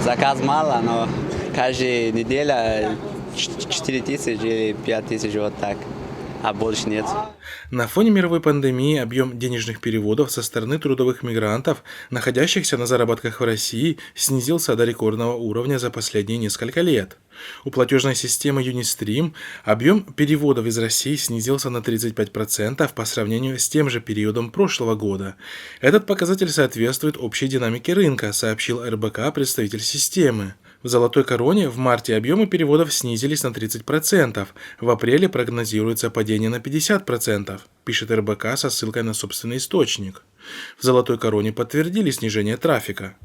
заказ мало, но каждая неделя 4000 или 5000 вот так, а больше нет. На фоне мировой пандемии объем денежных переводов со стороны трудовых мигрантов, находящихся на заработках в России, снизился до рекордного уровня за последние несколько лет. У платежной системы Unistream объем переводов из России снизился на 35% по сравнению с тем же периодом прошлого года. Этот показатель соответствует общей динамике рынка, сообщил РБК представитель системы. В «Золотой короне» в марте объемы переводов снизились на 30%, в апреле прогнозируется падение на 50%, пишет РБК со ссылкой на собственный источник. В «Золотой короне» подтвердили снижение трафика.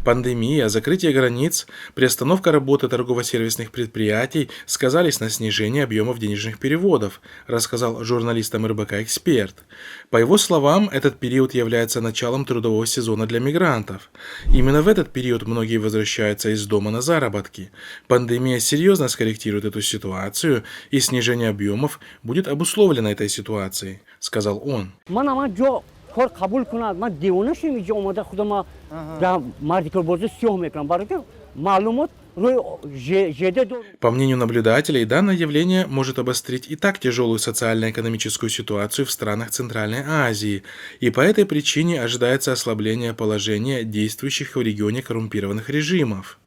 Пандемия, закрытие границ, приостановка работы торгово-сервисных предприятий сказались на снижении объемов денежных переводов, рассказал журналистам РБК эксперт. По его словам, этот период является началом трудового сезона для мигрантов. Именно в этот период многие возвращаются из дома на заработки. Пандемия серьезно скорректирует эту ситуацию, и снижение объемов будет обусловлено этой ситуацией, сказал он. کار قبول کنند من دیوانه شدم اینجا اومده خودم در مردی که بازی سیاه میکنم برای که معلومات روی ЖД. По мнению наблюдателей, данное явление может обострить и так тяжелую социально-экономическую ситуацию в странах Центральной Азии, и по этой причине ожидается ослабление положения действующих в регионе коррумпированных режимов.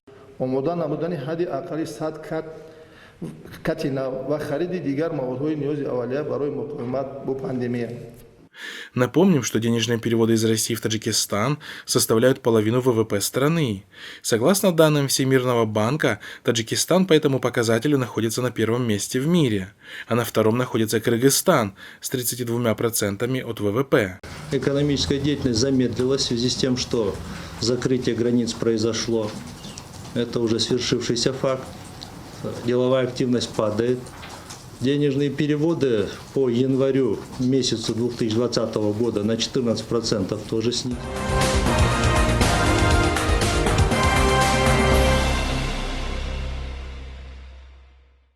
Напомним, что денежные переводы из России в Таджикистан составляют половину ВВП страны. Согласно данным Всемирного банка, Таджикистан по этому показателю находится на первом месте в мире, а на втором находится Кыргызстан с 32% от ВВП. Экономическая деятельность замедлилась в связи с тем, что закрытие границ произошло. Это уже свершившийся факт. Деловая активность падает. Денежные переводы по январю месяцу 2020 года на 14% тоже снизились.